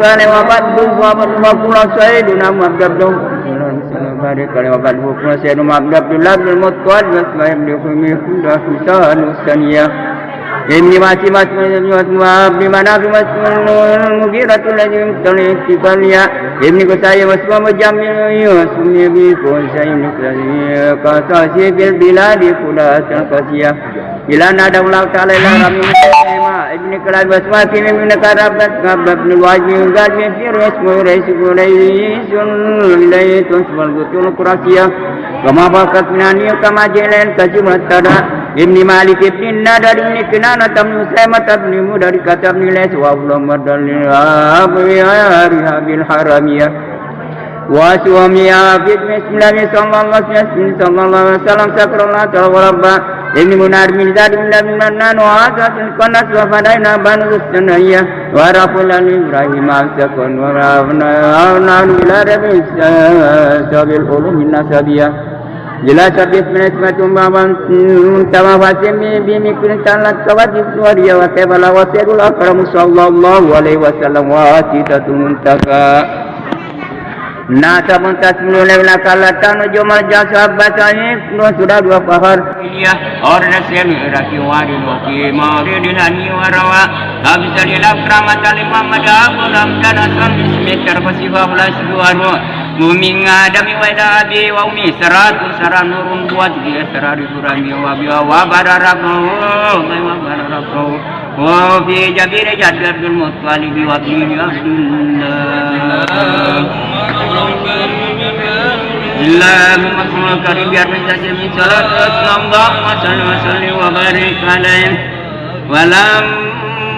kale wa baddu wa kula sayyiduna mabdabdu bari kale wa baddu kula sayyiduna mabdabdu labdul mutqad wasmaim liqumi kuda fisan usaniya inni mati abdi manafi mugiratul ladzi taliqaliya inni kusaya wasma jamil sunni bi kunsayin kasasi bil biladi kula sakasiya ila nada ulah ta'ala ila rami ma ibni kalab wasma fi min karabat kabab nul wajib gadi fi rasmu raisi sun laytun wal gutul qurasiya kama bakat minani kama jelen kajumat tada ibni malik ibni nadar ibni kinana tamnu sama tabni dari kata nilai wa ulama dalil bil haramiyah wa suamiya bismillah sallallahu alaihi wasallam sakrullah wa rabba ibni munar min zad min mannan wa azatul qanas wa fadaina banu sunayya wa raful ibrahim sakun wa rafna ila rabbi sabil ulum nasabiyah jelas habis menismatum baban tama fasimi bimi kuntalat kawajib wariya wa tabala wa sirul akram sallallahu alaihi wasallam wa sitatun muntaka nasa muntasmilu lana kalatan jumal jasabbatani sudah dua fahar iya orna semi raki wari wa ki maridin ani warawa habisal akramatan Muhammad abulam danasan bismillah fasifah lasduanu Muming adami wa dabi wa umi saratu saranurun buat dia sarari durami wa biwa wa bararabu wa fi jabir jadul mutwalibi wa dini abdullah illa makmul karim biar menjadi min salat Allahumma salli wa sallim wa barik alaih walam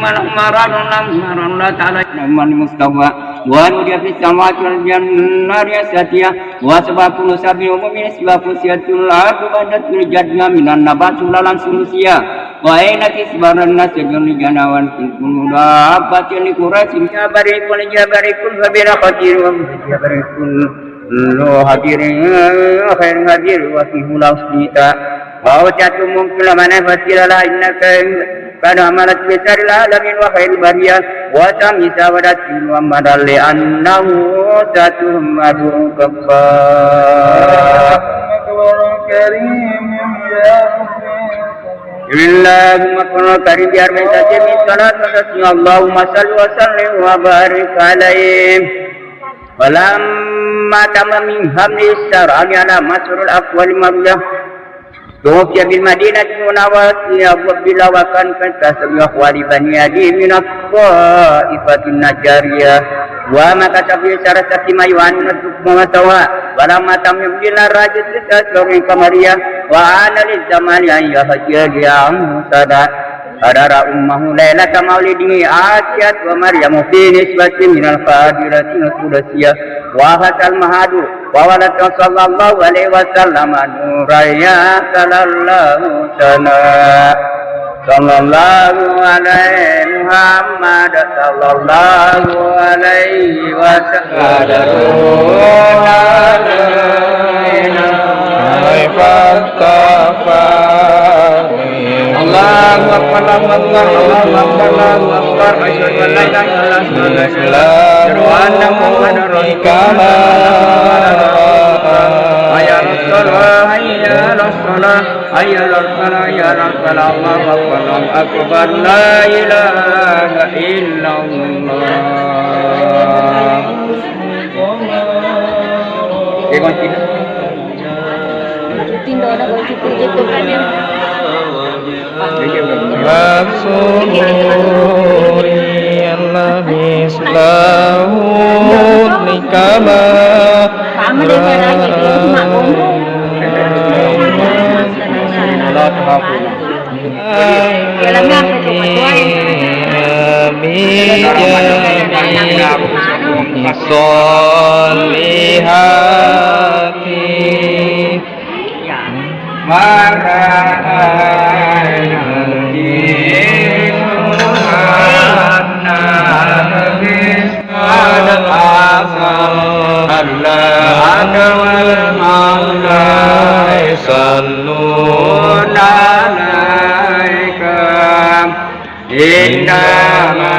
maran la ta'ala man mustawa wa nudiya fis samawati wal jannati asatiya wa sabaqul sabi umumin sabaqul siyatul ardu badatul jadna minan nabatul lalan sunusia wa aina kisbaran nas jannul janawan kullu dabatin qurasin ya barikul fabira qadir wa barikul lo hadirin khair hadir wa fi hulasita wa jatu mungkil mana fasilala innaka kana amalat besar alamin wa khair bariyah wa tamisa wadatin wa madalli annahu satum madu kabba karim ya Allahumma qul karim biar menjadi salat wa Allahumma salli wa sallim wa barik alaihi walamma tamam hamdi sarani ala masrul aqwal mablah Tuwafya bil Madinati munawwati bila wakan kasabiyah wali bani adi minat ifatin najariyah wa maka sabi sarasati mayuan nasuk mawatawa wala matam yubdina rajit sasori kamariyah wa analis zaman yang yahajiyah yang sada adara ummahu laylata maulidi asiyat wa maryamu fi nisbati minal fadiratin kudasiyah wa hasal mahadu wa walad sallallahu alaihi wasallam nuraya sallallahu sallallahu alaihi Muhammad sallallahu alaihi wasallam Allahu akbar Allahu akbar asyhadu an la ilaha illallah wa anna muhammadar rasulullah hayya as-salah hayya as-salah hayya as-salah ya rasul Allahu akbar la ilaha illallah Rasulullah Allah Islahu nikama solihati Indama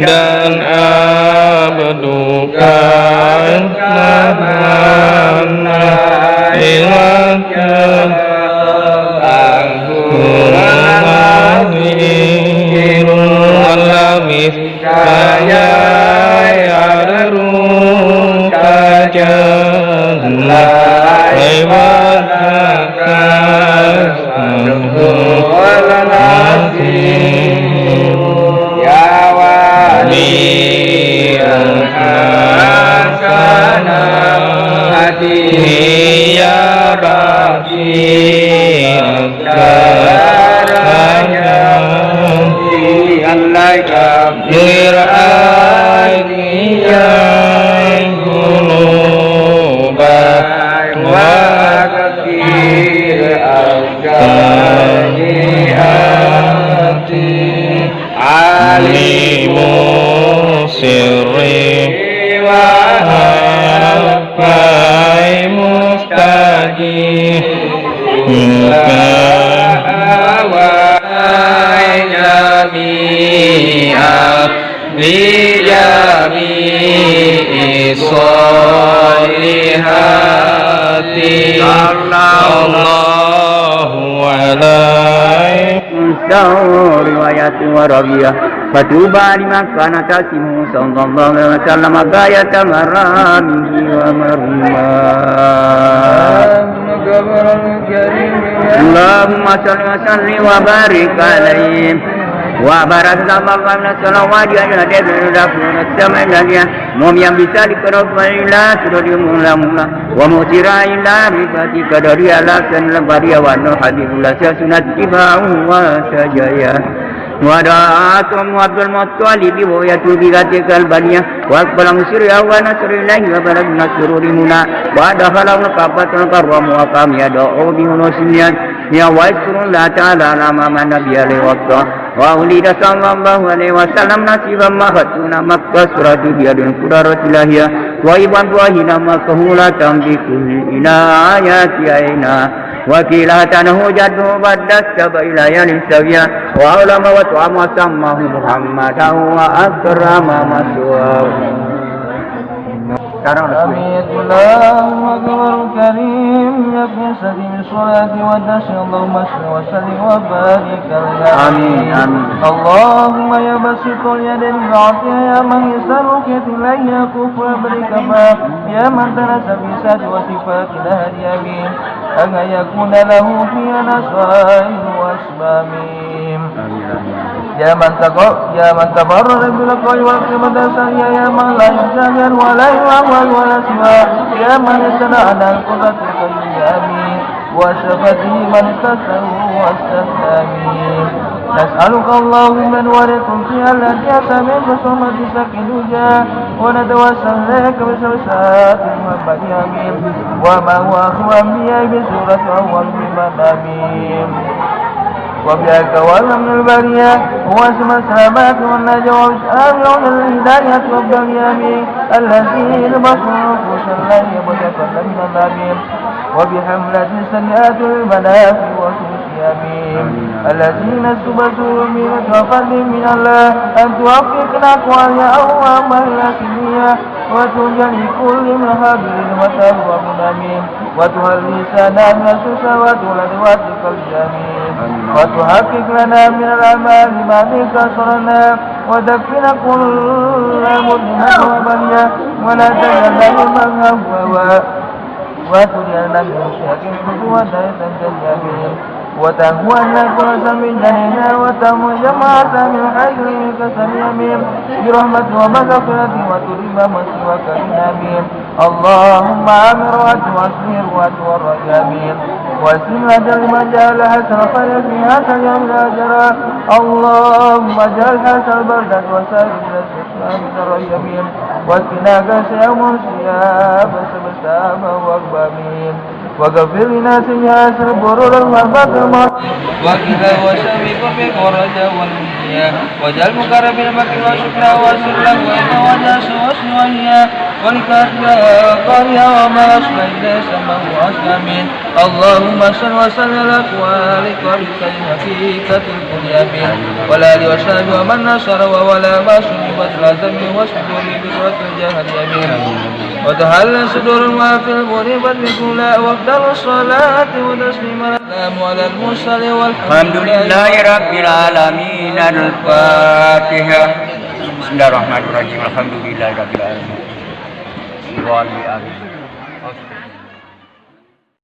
dan abduka ورضيه فتوبى لمن كان تاسمه صلى الله عليه وسلم غاية مرامه ومرماه. اللهم صل وسلم وبارك عليه وبارك الله من الصلوات على السماء الدنيا موميا بسالك رفع إلى سرور مولى ومسيرا إلى رفاتك دريا لا سنلبريا ونحبه لا سنة اتباعه وسجايا ودعاكم عبد المطلب ويتوبيغتك البنية وأقبل مصير ونصر الله وبلغنا السرور منا ودخلنا كافة الكرم وقام يدعو بهنوسيا يا ويسر الله تعالى على ما نبي عليه وقته وأولد صلى الله عليه وسلم نصيبا ما ختنا مكسرة بيد قدرة الله وإبان وهنا مكهولة بكل إنايات عينا وكلا تنه جده بدست إلى ينسويا وعلم وطعم وسمه محمدا وأكرم مسواه. اللهم أكبر كريم يكن سبيل الصلاة والدشر اللهم صل وسلم وبارك عليه. آمين آمين. اللهم يا بسيط اليد بالعافية يا من يسألك إليه يكف ويبرك يا من تنسى في ساد وصفات الهدي به أن يكون له في نصائر وأسبابهم. يا من تبرر بالقول والقيمة السرية يا من لا يزال ولا يعول ولا سوى يا من يسنى على القدرة القيوم وشفته من كسره واستسلامين. نسألك اللهم من ولكم في التي أسمين بصمة سكن وجاه ونتوسل إليك بسوسات محمد أمين وما هو أخو أنبياء بسورة أول بمنامين وبياك والأمن البرية واسم السلامات والنجوى وشآمعون الهداية والبريامين الذي البصر نفوس الله وتكلم من النبي وبحملة السيئات المنافي وسوسي آمين. الذين سبسوا من فضل من الله أن توفقنا أقوال أوام الأسمية وتجلي كل من حبل وتهرب آمين. وتهلي سنا من السوسة وتولد الجميل وتحقق لنا من الأعمال ما بك صرنا ودفنا كل مظلمة وبلية ولا تجعل من هوى وتجعلنا من شاك خطوة تنجل وتهوى كل سم جنينا وتم جماعة من خير كسم يمين برحمة ومغفرة وتريم من سواك النبي اللهم عامر وأسمير والرجامين واسم أجل ما جعل حسن خير في هذا اليوم لا جرى اللهم اجعل حسن البلدة وسائر الأسلام من الرجامين واسقنا كسيا مرسيا بسبسام وأقبامين وغفر لنا سيئات البرور والفقر وكذا وشمك بفرج والمنيا واجعل مقربين بك وشكرا وسرا وإما وجاس وسويا ولكاتنا قريا وما أصبح إلى سماه وأسلامين اللهم صل وسلم على أقوالك وبكلمة حقيقة البنيامين ولا آله وصحبه ومن نصر ولا ما سلبت العزم واسجد بكرة الجهل يمين وتحل صدور ما في الغريبة بكلا وافضل الصلاة وتسليم السلام على المرسل والحمد لله رب العالمين. الفاتحة. بسم الله الرحمن الرحيم. الحمد لله رب العالمين.